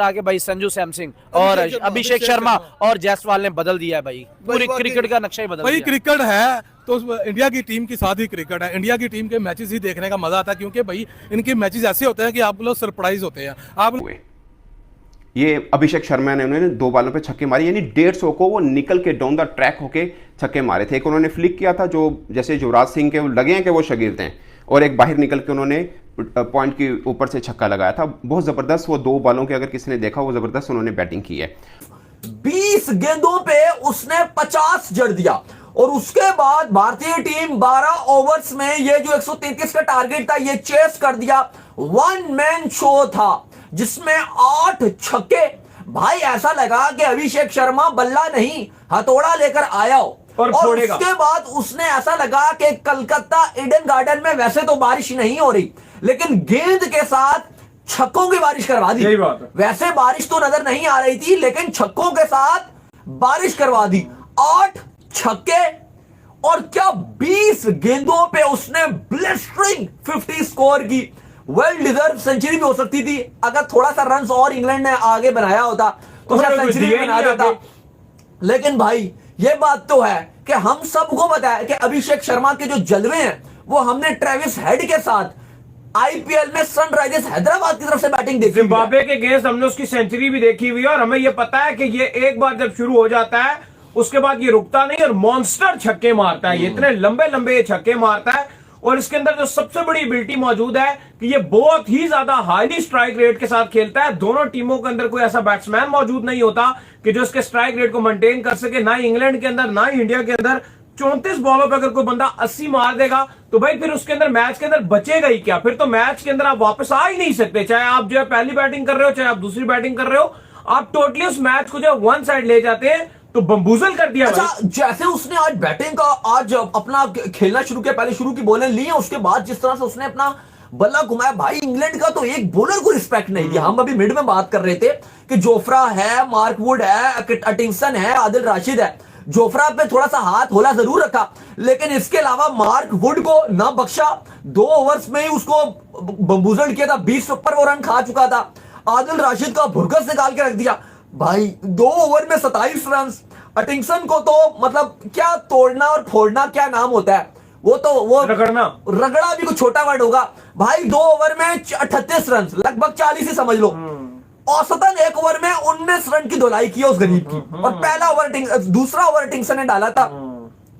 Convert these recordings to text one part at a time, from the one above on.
आगे भाई संजू सैमसंग और अभिषेक शर्मा और जायसवाल ने बदल दिया है भाई, पूरी क्रिकेट का नक्शा ही बदल दिया। भाई क्रिकेट है तो इंडिया की टीम के साथ ही क्रिकेट है। इंडिया की टीम के मैचेस ही देखने का मजा आता है, क्योंकि भाई इनके मैचेस ऐसे होते हैं कि आप लोग सरप्राइज होते हैं। आप ये अभिषेक शर्मा ने उन्होंने 2 बालों पे छक्के मारे, यानी 150 को वो निकल के डाउन द ट्रैक होके छक्के मारे थे। एक उन्होंने फ्लिक किया था जो जैसे युवराज सिंह के लगे हैं कि वो शागिर्द हैं, और एक बाहर निकल के उन्होंने पॉइंट के ऊपर से छक्का लगाया था। बहुत जबरदस्त, वो 2 बालों के अगर किसी ने देखा वो जबरदस्त उन्होंने बैटिंग की है। 20 गेंदों पे उसने 50 जड़ दिया और उसके बाद भारतीय टीम 12 ओवर्स में ये जो 133 का टारगेट था ये चेस कर दिया। 1 मैन शो था जिसमें 8 छक्के। भाई ऐसा लगा कि अभिषेक शर्मा बल्ला नहीं हथौड़ा लेकर आया हो और उसके बाद उसने ऐसा लगा कि कलकत्ता ईडन गार्डन में वैसे तो बारिश नहीं हो रही लेकिन गेंद के साथ छक्कों की बारिश करवा दी। वैसे बारिश तो नजर नहीं आ रही थी लेकिन छक्कों के साथ बारिश करवा दी। 8 छक्के और क्या 20 गेंदों पे उसने ब्लिस्टरिंग 50 स्कोर की। वेल डिजर्व सेंचुरी भी हो सकती थी अगर थोड़ा सा रन और इंग्लैंड ने आगे बनाया होता तो सेंचुरी बना देता। लेकिन भाई ये बात तो है कि हम सबको पता है कि अभिषेक शर्मा के जो जलवे हैं वो हमने ट्रेविस हेड के साथ आईपीएल में सनराइजर्स हैदराबाद की तरफ से बैटिंग देखी, जिम्बाब्वे के अगेंस्ट हमने उसकी सेंचुरी भी देखी हुई है और हमें ये पता है कि ये एक बार जब शुरू हो जाता है उसके बाद ये रुकता नहीं और मॉन्स्टर छक्के मारता है। ये इतने लंबे लंबे छक्के मारता है और इसके अंदर जो सबसे बड़ी एबिलिटी मौजूद है कि ये बहुत ही ज्यादा हाईली स्ट्राइक रेट के साथ खेलता है। दोनों टीमों के अंदर कोई ऐसा बैट्समैन मौजूद नहीं होता कि जो इसके स्ट्राइक रेट को मेंटेन कर सके, ना ही इंग्लैंड के अंदर ना ही इंडिया के अंदर। 34 बॉलों पे अगर कोई बंदा 80 मार देगा तो भाई फिर उसके अंदर मैच के अंदर बचेगा ही क्या? फिर तो मैच के अंदर आप वापस आ ही नहीं सकते, चाहे आप जो है पहली बैटिंग कर रहे हो चाहे आप दूसरी बैटिंग कर रहे हो। आप टोटली उस मैच को जो वन साइड ले जाते हैं तो बम्बूजल कर दिया। अच्छा, जैसे उसने आज बैटिंग का आज अपना खेलना शुरू किया, पहले शुरू की बॉलें ली है, उसके बाद जिस तरह से उसने अपना बल्ला घुमाया, भाई इंग्लैंड का तो एक बॉलर को रिस्पेक्ट नहीं दिया। हम अभी मिड में बात कर रहे थे कि जोफ्रा है, मार्क वुड है, अटिंगसन है, आदिल राशिद है। जोफ्रा पे थोड़ा सा हाथ होला जरूर रखा लेकिन इसके अलावा मार्क वुड को ना बख्शा। 2 ओवर्स में ही उसको बम्बूजल किया था, 20 से ऊपर वो रन खा चुका था। आदिल राशिद का भुरकस निकाल के रख दिया भाई, 2 ओवर में 27 रन। अटिंगसन को तो मतलब क्या तोड़ना और फोड़ना क्या नाम होता है, वो रगड़ा भी कुछ छोटा वर्ड होगा भाई। 2 ओवर में 38 रन, लगभग 40 ही समझ लो। औसतन 1 ओवर में 19 रन की धुलाई की है उस गरीब की। और पहला ओवर दूसरा ओवर टिंगसन ने डाला था,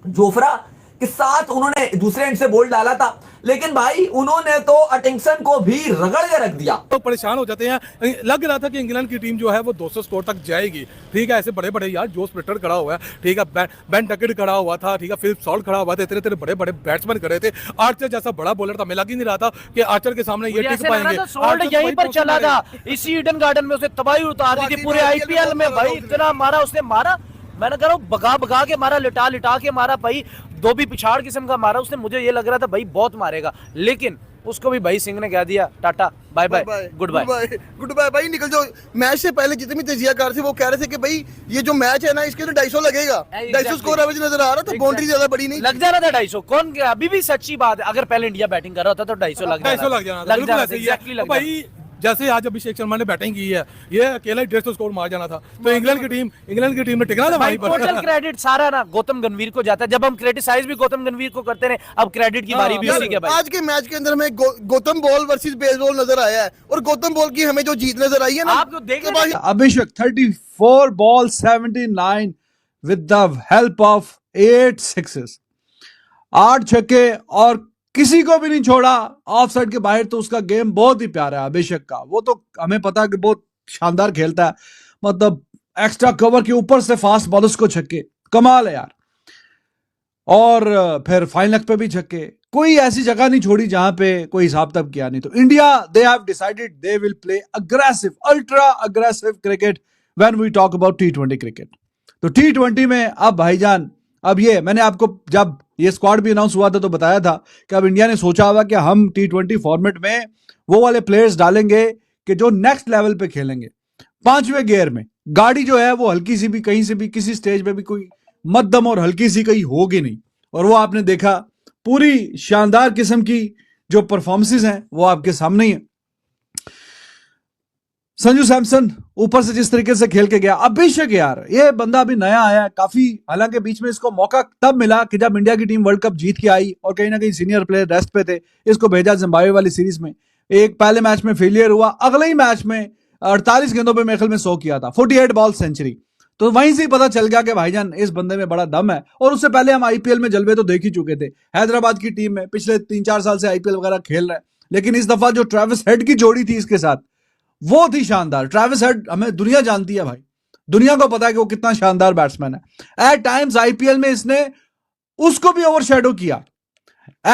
जोफ्रा के साथ उन्होंने दूसरे एंड से बॉल डाला था, लेकिन भाई उन्होंने तो अटिंगसन को भी रगड़ के रख दिया। तो परेशान हो जाते हैं। लग रहा था कि इंग्लैंड की टीम जो है वो 200 स्कोर तक जाएगी, ठीक है। ऐसे बड़े बड़े यार जोस बटलर खड़ा हुआ है, ठीक है, बेन डकेट खड़ा हुआ था, ठीक है, फिलिप सॉल्ट खड़ा हुआ था, इतने इतने बड़े बड़े बैट्समैन खड़े थे। आर्चर जैसा बड़ा बॉलर था, मैं लग ही नहीं रहा था कि आर्चर के सामने ये टिक पाएंगे। सॉल्ट यहीं पर चला था, इसी ईडन गार्डन में उसने तबाही उतार दी थी पूरे आईपीएल में भाई। इतना मारा उसने, मारा मैंने कह रहा हूँ भगा भगा के मारा, लिटा लिटा के मारा भाई, धोबी पिछाड़ किस्म का मारा उसने। मुझे ये लग रहा था भाई बहुत मारेगा, लेकिन उसको भी भाई सिंह ने कह दिया tata bye bye goodbye goodbye भाई, निकल जाओ। मैच से पहले जितने तजियाकार थे वो कह रहे थे कि भाई ये जो मैच है ना इसके तो 250 लगेगा। 250 स्कोर एवरेज नजर आ रहा था, बाउंड्री ज्यादा बड़ी नहीं लग जा रहा था 250। कौन अभी भी सच्ची बात है, अगर पहले इंडिया बैटिंग कर रहा था तो 250 लग जाना भाई। जैसे आज अभिषेक शर्मा ने बैटिंग की है, ये अकेला 150 स्कोर मार जाना था, तो इंग्लैंड की टीम ने टिकना था भाई। टोटल क्रेडिट सारा ना गौतम गंभीर को जाता है। जब हम क्रिटिसाइज भी गौतम गंभीर को करते रहे, अब क्रेडिट की बारी भी उसी के भाई। आज के मैच के अंदर में गौतम बॉल वर्सेस बेसबॉल नजर आया है और गौतम बॉल की हमें जो जीत नजर आई है ना, आप तो देख रहे हैं। अभिषेक 34 ball 79 with the help of 8 sixes, 8 छक्के और किसी को भी नहीं छोड़ा ऑफ साइड के बाहर। तो उसका गेम बहुत ही प्यारा है अभिषेक का, वो तो हमें पता है कि बहुत शानदार खेलता है, मतलब एक्स्ट्रा कवर के ऊपर से फास्ट बॉलर्स को छक्के, कमाल है यार। और फिर फाइनल पे भी छक्के, कोई ऐसी जगह नहीं छोड़ी जहां पे कोई हिसाब तब किया नहीं। तो India they have decided they will play aggressive, ultra aggressive cricket when we talk about T20 cricket. तो T20 में अब भाईजान, अब ये मैंने आपको जब ये स्क्वाड भी अनाउंस हुआ था तो बताया था कि अब इंडिया ने सोचा हुआ कि हम T20 फॉर्मेट में वो वाले प्लेयर्स डालेंगे कि जो नेक्स्ट लेवल पे खेलेंगे। 5वें गियर में गाड़ी जो है वो हल्की सी भी कहीं से भी किसी स्टेज पे भी कोई मध्यम और हल्की सी कहीं होगी नहीं। और वो आपने देखा, पूरी शानदार किस्म की जो परफॉर्मेंसेस हैं वो आपके सामने ही है। संजू सैमसन ऊपर से जिस तरीके से खेल के गया, अभिषेक यार ये बंदा अभी नया आया है काफी, हालांकि बीच में इसको मौका तब मिला कि जब इंडिया की टीम वर्ल्ड कप जीत के आई और कहीं ना कहीं सीनियर प्लेयर रेस्ट पे थे, इसको भेजा जिम्बाब्वे वाली सीरीज में, एक पहले मैच में फेलियर हुआ, अगले ही मैच में 48 गेंदों पे मेरे ख्याल में 100 किया था, 48 बॉल सेंचुरी। तो वहीं से ही पता चल गया कि भाईजान इस बंदे में बड़ा दम है। और उससे पहले हम आईपीएल में जलवे तो देख ही चुके थे, हैदराबाद की टीम में पिछले 3-4 साल से आईपीएल वगैरह खेल रहा है, लेकिन इस दफा जो ट्रेविस हेड की जोड़ी थी इसके साथ वो थी शानदार। ट्रेविस हेड हमें दुनिया जानती है भाई, दुनिया को पता है कि वो कितना शानदार बैट्समैन है। एट टाइम्स आईपीएल में इसने उसको भी ओवरशैडो किया।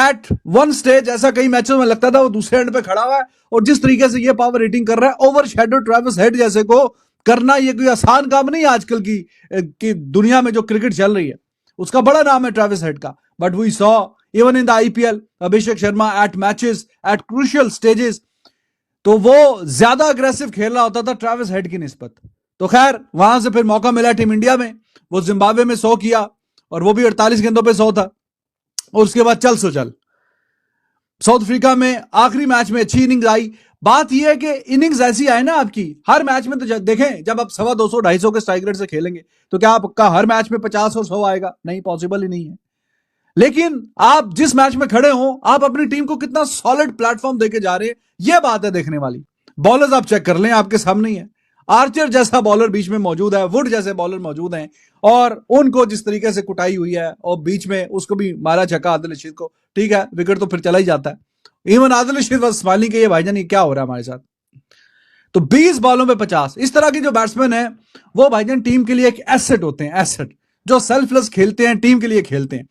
एट वन स्टेज ऐसा कई मैचों में लगता था वो दूसरे एंड पे खड़ा हुआ है, और जिस तरीके से ये पावर रेटिंग कर रहा है, ओवरशैडो ट्रेविस हेड जैसे को करना ये कोई आसान काम नहीं है आजकल की दुनिया में जो क्रिकेट चल रही है। उसका बड़ा नाम है ट्रेविस हेड का, but we saw even in the IPL Abhishek Sharma at matches at crucial stages, तो वो ज्यादा अग्रेसिव खेल रहा होता था ट्रेविस हेड की निस्बत। तो खैर वहां से फिर मौका मिला टीम इंडिया में, वो जिम्बाब्वे में 100 किया और वो भी 48 गेंदों पे 100 था, और उसके बाद चल सो चल। साउथ अफ्रीका में आखिरी मैच में अच्छी इनिंग्स आई। बात यह है कि इनिंग्स ऐसी आए ना आपकी हर मैच में, तो देखें जब आप 250-250 के स्ट्राइक रेट से खेलेंगे तो क्या आपका हर मैच में 50 और 100 आएगा? नहीं, पॉसिबल ही नहीं है। लेकिन आप जिस मैच में खड़े हो, आप अपनी टीम को कितना सॉलिड प्लेटफॉर्म देके जा रहे हैं, यह बात है देखने वाली। बॉलर्स आप चेक कर लें, आपके सामने ही है। आर्चर जैसा बॉलर बीच में मौजूद है, वुड जैसे बॉलर मौजूद हैं, और उनको जिस तरीके से कुटाई हुई है, और बीच में उसको भी मारा छक्का आदिल रशीद को, ठीक है विकेट तो फिर चला ही जाता है। इवन आदिल रशीद बस स्माइलिंग के ये भाईजान ये क्या हो रहा है हमारे साथ। तो 20 बॉलों में 50, इस तरह के जो बैट्समैन है वो भाईजान टीम के लिए एक एसेट होते हैं, एसेट जो सेल्फलेस खेलते हैं, टीम के लिए खेलते हैं।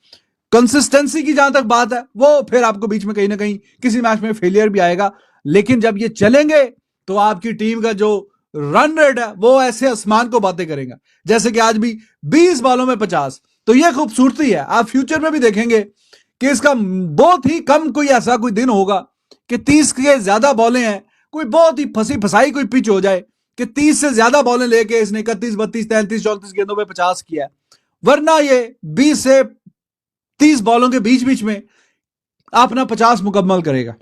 कंसिस्टेंसी की जहां तक बात है, वो फिर आपको बीच में कहीं ना कहीं किसी मैच में फेलियर भी आएगा, लेकिन जब ये चलेंगे तो आपकी टीम का जो रन रेट है वो ऐसे आसमान को बातें करेगा, जैसे कि आज भी 20 बॉलों में 50। तो ये खूबसूरती है। आप फ्यूचर में भी देखेंगे कि इसका बहुत ही कम कोई ऐसा कोई दिन होगा कि 30 के ज्यादा बॉलें हैं, कोई बहुत ही फंसी फसाई कोई पिच हो जाए कि 30 से ज्यादा बॉलें लेके इसने 31, 32, 33, 34 गेंदों में 50 किया है। वरना ये 20 से 30 बॉलों के बीच बीच में अपना 50 मुकम्मल करेगा।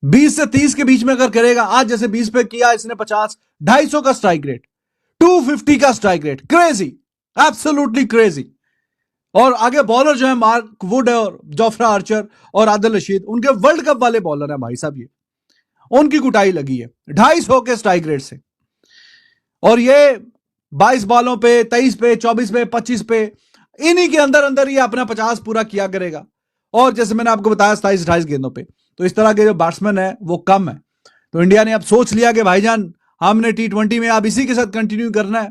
20 से 30 के बीच में अगर करेगा, आज जैसे 20 पे किया इसने 50, 250 का स्ट्राइक रेट, 250 का strike rate, crazy, absolutely crazy. और आगे बॉलर जो है मार्क वुड है और जोफ्रा आर्चर और आदिल रशीद, उनके वर्ल्ड कप वाले बॉलर हैं भाई साहब, ये उनकी कुटाई लगी है 250 के स्ट्राइक रेट से। और ये 22 बॉलों पे, 23 पे, 24 पे, 25 पे, इन्हीं के अंदर अंदर ये अपना 50 पूरा किया करेगा। और जैसे मैंने आपको बताया 27-28 गेंदों पे। तो इस तरह के जो बैट्समैन है वो कम है। तो इंडिया ने अब सोच लिया कि भाईजान हमने T20 में अब इसी के साथ कंटिन्यू करना है।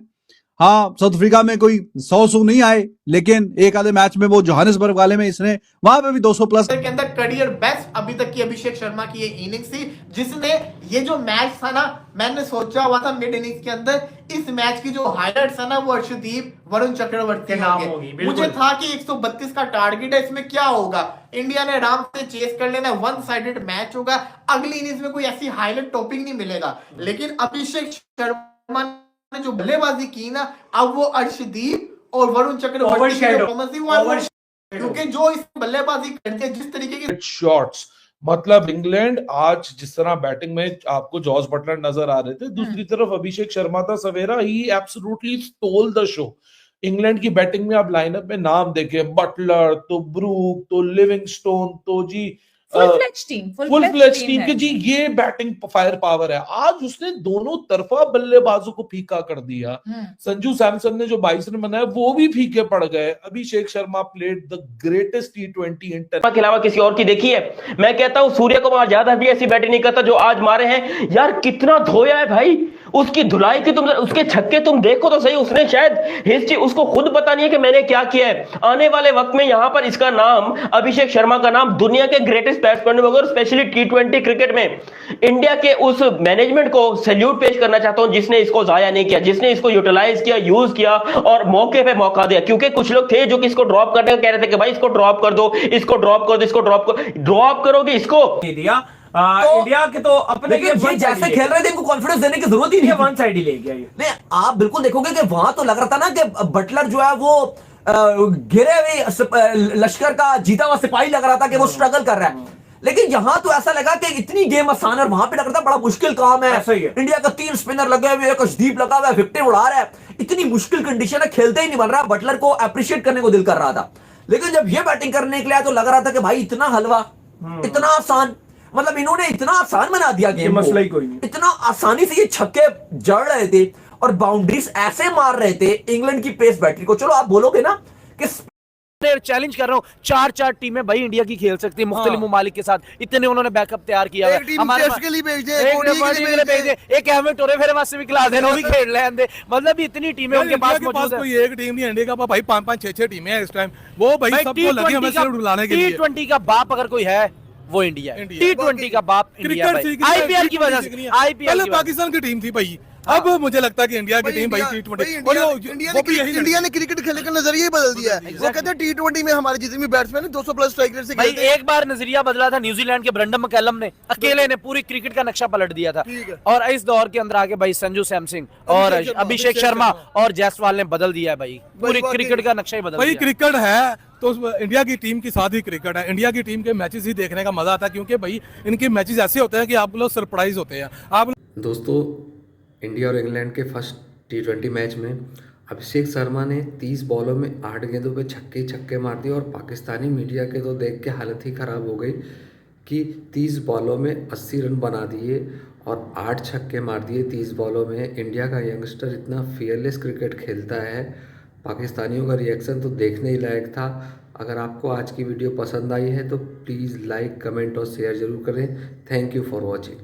हाँ, साउथ अफ्रीका में कोई 100 नहीं आए, लेकिन एक आधे मैच में वो जोहानिसबर्ग वाले में इसने वहां पे भी 200 प्लस के अंदर करियर बेस्ट अभी तक की अभिषेक शर्मा की ये इनिंग्स थी, जिसने ये जो मैच था ना, मैंने सोचा हुआ था मिड इनिंग्स के अंदर इस मैच की जो हाईलाइट्स है ना वो अर्शदीप वरुण चक्रवर्ती नाम होगी। मुझे था कि 132 का टारगेट है, इसमें क्या होगा, इंडिया ने आराम से चेस कर लेना, वन साइडेड मैच होगा, अगली इनिंग्स में कोई ऐसी हाईलाइट टॉपिक नहीं मिलेगा। लेकिन अभिषेक शर्मा ने जो बल्लेबाजी की ना, अब वो अर्शदीप और वरुण चक्रवर्ती की परफॉर्मेंस थी वो, क्योंकि जो इस बल्लेबाजी करते हैं जिस तरीके की शॉट्स, मतलब इंग्लैंड आज जिस तरह बैटिंग में आपको जॉस बटलर नजर आ रहे थे, दूसरी तरफ अभिषेक शर्मा था सवेरा, ही absolutely stole the show. England की बैटिंग में आप लाइनअप में नाम देखें, बटलर तो ब्रूक तो लिविंगस्टोन तो जी फुल फ्लेज टीम के जी, ये बैटिंग फायर पावर है। आज उसने दोनों तरफा बल्लेबाजों को फीका कर दिया। संजू सैमसन ने जो 22 रन बनाया वो भी फीके पड़ गए। Abhishek Sharma played the greatest T20 inter के अलावा किसी और की देखी है? मैं कहता हूं सूर्य कुमार यादव भी ऐसी बैटिंग नहीं करता जो आज मारे हैं। यार कितना धोया है भाई, उसकी धुलाई थी, तुम उसके छक्के तुम देखो तो सही। उसने शायद हिस्ट्री उसको खुद पता नहीं है कि मैंने क्या किया है। आने वाले वक्त में यहां पर इसका नाम, अभिषेक शर्मा का नाम दुनिया के ग्रेटेस्ट बैट्समैन में होगा। स्पेशली T20 क्रिकेट में इंडिया के उस मैनेजमेंट को सैल्यूट पेश करना चाहता हूं जिसने इसको जाया नहीं किया, जिसने इसको यूटिलाइज किया, यूज किया और मौके पे मौका दिया। क्योंकि कुछ लोग थे जो कि इसको ड्रॉप करने का कह रहे थे कि भाई इसको ड्रॉप कर दो, इसको ड्रॉप कर दो, इसको ड्रॉप करोगे इसको दिया। इंडिया के तो अपने ये जैसे खेल रहे थे इनको कॉन्फिडेंस देने की जरूरत ही नहीं, वन साइड ही ले गया ये। नहीं, आप बिल्कुल देखोगे कि वहां तो लग रहा था ना कि बटलर जो है वो घिरे हुए लश्कर का जीता हुआ सिपाही लग रहा था कि वो स्ट्रगल कर रहा है। लेकिन यहां तो ऐसा लगा कि इतनी गेम आसान है और वहां पे लग रहा था बड़ा मुश्किल काम है। ऐसा ही है। इंडिया का 3 स्पिनर लगे हुए हैं, अर्शदीप लगा हुआ है, विकेट उड़ा रहा है, इतनी मुश्किल कंडीशन है, खेलते ही नहीं बन रहा। बटलर को अप्रिशिएट करने को दिल कर रहा था, लेकिन जब ये बैटिंग करने के लिए तो लग रहा था कि भाई इतना हलवा, इतना आसान, मतलब इन्होंने इतना आसान बना दिया गेम, मसला ही कोई नहीं। इतना आसानी से ये छक्के जड़ रहे थे और बाउंड्रीज ऐसे मार रहे थे इंग्लैंड की पेस बैटरी को। चलो आप बोलोगे ना कि चैलेंज कर रहा हूँ, 4 टीमें भाई इंडिया की खेल सकती है मुख्तलिफ ममालिक के साथ, इतने उन्होंने बैकअप तैयार किया एक टीम टेस्ट के लिए भेज दे, एक ODI के लिए भेज दे। एक अहमद टोरे फिर वास्ते भी खिला देना, वो भी खेल लेंदे, मतलब इतनी टीमें उनके पास इंडिया के मौजूद है। कोई एक टीम नहीं, इंडिया का भाई 5-5 6-6 टीमें हैं इस टाइम, वो भाई सबको लगी हमें सिर्फ रुलाने के लिए। T20 का बाप अगर कोई है वो इंडिया है। T20 का बाप इंडिया है। क्रिकेट आईपीएल की वजह से, आईपीएल पहले पाकिस्तान की टीम थी भाई, अब मुझे लगता है कि इंडिया की टीम भाई T20 इंडिया ने क्रिकेट खेलने का नजरिया ही बदल दिया है। वो कहते हैं T20 में हमारे जितने भी बैट्समैन है 200 प्लस स्ट्राइक रेट से भाई खेलते हैं। एक बार नजरिया बदला था न्यूजीलैंड के ब्रेंडन मैकलम ने, अकेले ने पूरी क्रिकेट का नक्शा पलट दिया था। और इस दौर के अंदर आके भाई संजू सैमसन और अभिषेक शर्मा और जायसवाल ने बदल दिया है भाई, पूरी क्रिकेट का नक्शा ही बदल भाई दिया। क्रिकेट है तो इंडिया की टीम के साथ ही क्रिकेट है, इंडिया की टीम के मैचेस ही देखने का मजा आता है, क्योंकि भाई इनके मैचेस ऐसे होते हैं कि आप लोग सरप्राइज होते हैं। आप दोस्तों, इंडिया और इंग्लैंड के फर्स्ट T20 मैच में अभिषेक शर्मा ने 30 बॉलों में 8 गेंदों पे छक्के मार दिए और पाकिस्तानी मीडिया के तो देख के हालत ही ख़राब हो गई कि 30 बॉलों में 80 रन बना दिए और 8 छक्के मार दिए 30 बॉलों में। इंडिया का यंगस्टर इतना फियरलेस क्रिकेट खेलता है, पाकिस्तानियों का रिएक्शन तो देखने ही लायक था। अगर आपको आज की वीडियो पसंद आई है तो प्लीज़ लाइक, कमेंट और शेयर ज़रूर करें। Thank you for watching.